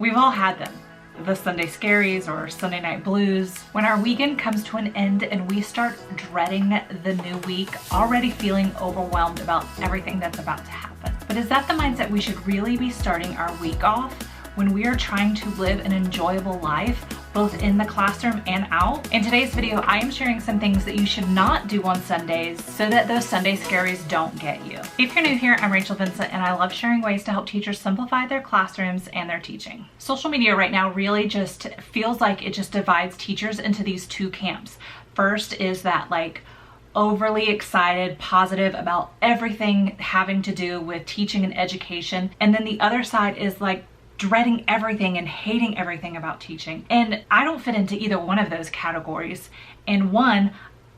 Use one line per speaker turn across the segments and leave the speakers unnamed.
We've all had them, the Sunday Scaries or Sunday night blues, when our weekend comes to an end and we start dreading the new week, already feeling overwhelmed about everything that's about to happen. But is that the mindset we should really be starting our week off when we are trying to live an enjoyable life, both in the classroom and out? In today's video, I am sharing some things that you should not do on Sundays so that those Sunday Scaries don't get you. If you're new here, I'm Rachel Vincent and I love sharing ways to help teachers simplify their classrooms and their teaching. Social media right now really just feels like it just divides teachers into these two camps. First is that like overly excited, positive about everything having to do with teaching and education. And then the other side is like dreading everything and hating everything about teaching. And I don't fit into either one of those categories. And one,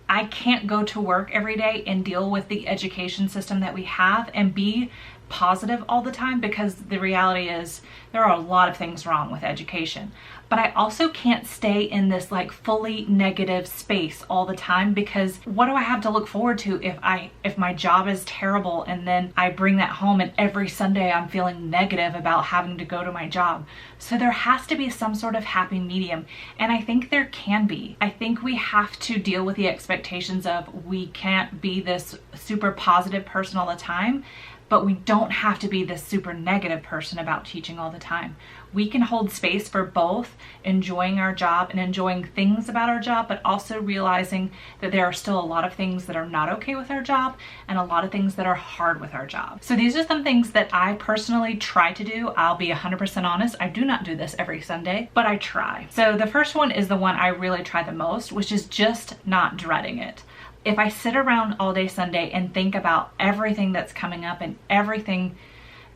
I can't go to work every day and deal with the education system that we have and be positive all the time, because the reality is there are a lot of things wrong with education. But I also can't stay in this like fully negative space all the time, because what do I have to look forward to if my job is terrible and then I bring that home and every Sunday I'm feeling negative about having to go to my job? So there has to be some sort of happy medium, and I think there can be. I think we have to deal with the expectations of we can't be this super positive person all the time, but we don't have to be this super negative person about teaching all the time. We can hold space for both enjoying our job and enjoying things about our job, but also realizing that there are still a lot of things that are not okay with our job and a lot of things that are hard with our job. So these are some things that I personally try to do. I'll be 100% honest, I do not do this every Sunday, but I try. So the first one is the one I really try the most, which is just not dreading it. If I sit around all day Sunday and think about everything that's coming up and everything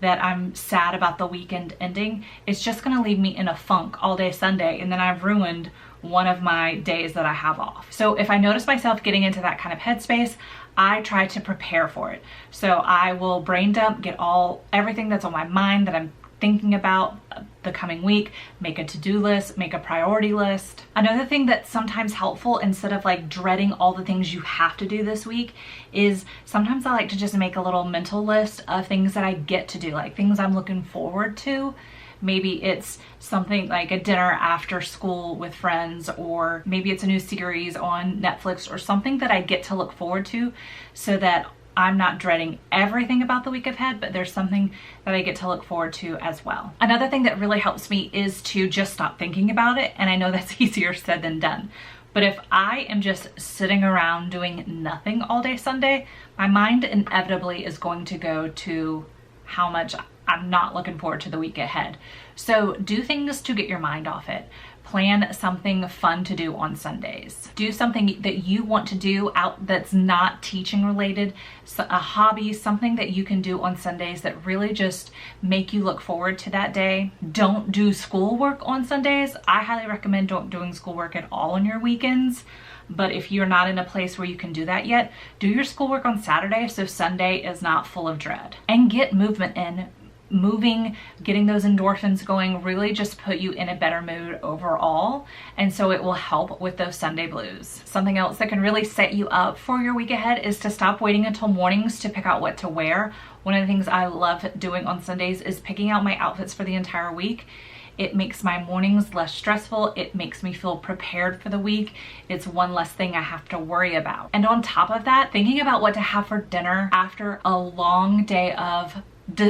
that I'm sad about the weekend ending, it's just gonna leave me in a funk all day Sunday, and then I've ruined one of my days that I have off. So if I notice myself getting into that kind of headspace, I try to prepare for it. So I will brain dump, get everything that's on my mind that I'm thinking about the coming week, make a to-do list, make a priority list. Another thing that's sometimes helpful, instead of like dreading all the things you have to do this week, is sometimes I like to just make a little mental list of things that I get to do, like things I'm looking forward to. Maybe it's something like a dinner after school with friends, or maybe it's a new series on Netflix or something that I get to look forward to, so that I'm not dreading everything about the week ahead, but there's something that I get to look forward to as well. Another thing that really helps me is to just stop thinking about it. And I know that's easier said than done. But if I am just sitting around doing nothing all day Sunday, my mind inevitably is going to go to how much I'm not looking forward to the week ahead. So do things to get your mind off it. Plan something fun to do on Sundays. Do something that you want to do out that's not teaching related, a hobby, something that you can do on Sundays that really just make you look forward to that day. Don't do schoolwork on Sundays. I highly recommend don't doing schoolwork at all on your weekends. But if you're not in a place where you can do that yet, do your schoolwork on Saturday so Sunday is not full of dread. And get movement in. Moving, getting those endorphins going really just put you in a better mood overall, and so it will help with those Sunday blues. Something else that can really set you up for your week ahead is to stop waiting until mornings to pick out what to wear. One of the things I love doing on Sundays is picking out my outfits for the entire week. It makes my mornings less stressful. It makes me feel prepared for the week. It's one less thing I have to worry about. And on top of that, thinking about what to have for dinner after a long day of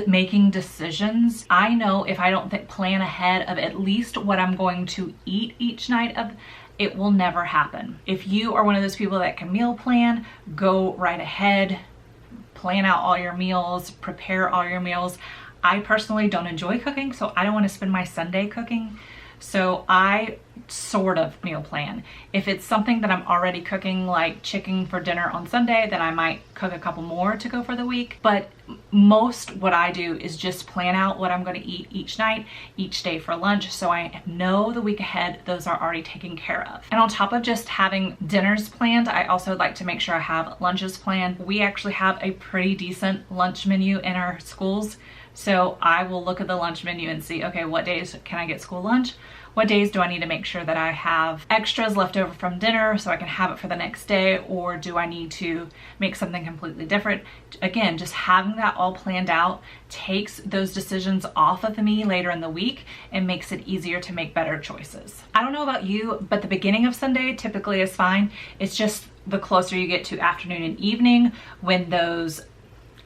making decisions. I know if I don't plan ahead of at least what I'm going to eat each night, it will never happen. If you are one of those people that can meal plan, go right ahead, plan out all your meals, prepare all your meals. I personally don't enjoy cooking, so I don't want to spend my Sunday cooking. So I sort of meal plan. If it's something that I'm already cooking, like chicken for dinner on Sunday, then I might cook a couple more to go for the week. But most what I do is just plan out what I'm going to eat each night, each day for lunch, so I know the week ahead those are already taken care of. And on top of just having dinners planned, I also like to make sure I have lunches planned. We actually have a pretty decent lunch menu in our schools. So I will look at the lunch menu and see, okay, what days can I get school lunch? What days do I need to make sure that I have extras left over from dinner so I can have it for the next day, or do I need to make something completely different? Again, just having that all planned out takes those decisions off of me later in the week and makes it easier to make better choices. I don't know about you, but the beginning of Sunday typically is fine. It's just the closer you get to afternoon and evening when those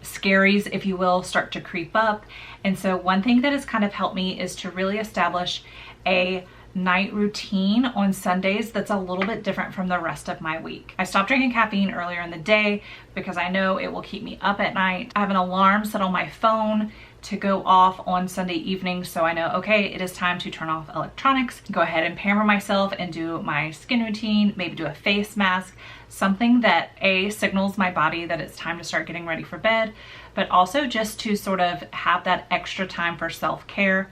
scaries, if you will, start to creep up. And so one thing that has kind of helped me is to really establish a night routine on Sundays that's a little bit different from the rest of my week. I stopped drinking caffeine earlier in the day because I know it will keep me up at night. I have an alarm set on my phone to go off on Sunday evening, so I know, okay, it is time to turn off electronics, go ahead and pamper myself and do my skin routine, maybe do a face mask, something that signals my body that it's time to start getting ready for bed, but also just to sort of have that extra time for self-care.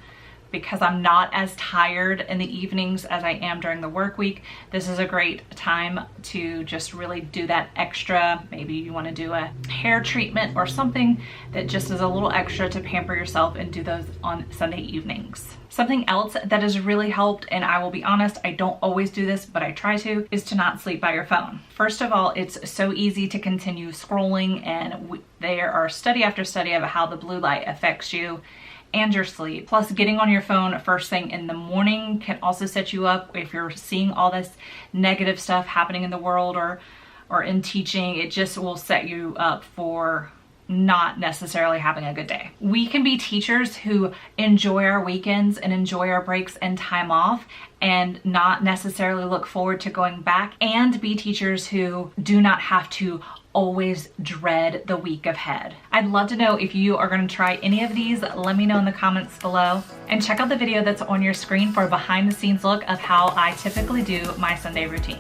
Because I'm not as tired in the evenings as I am during the work week, this is a great time to just really do that extra. Maybe you want to do a hair treatment or something that just is a little extra to pamper yourself, and do those on Sunday evenings. Something else that has really helped, and I will be honest, I don't always do this, but I try to, is to not sleep by your phone. First of all, it's so easy to continue scrolling, and there are study after study of how the blue light affects you and your sleep. Plus, getting on your phone first thing in the morning can also set you up. If you're seeing all this negative stuff happening in the world or in teaching, it just will set you up for not necessarily having a good day. We can be teachers who enjoy our weekends and enjoy our breaks and time off, and not necessarily look forward to going back, and be teachers who do not have to always dread the week ahead. I'd love to know if you are going to try any of these. Let me know in the comments below, and check out the video that's on your screen for a behind the scenes look of how I typically do my Sunday routine.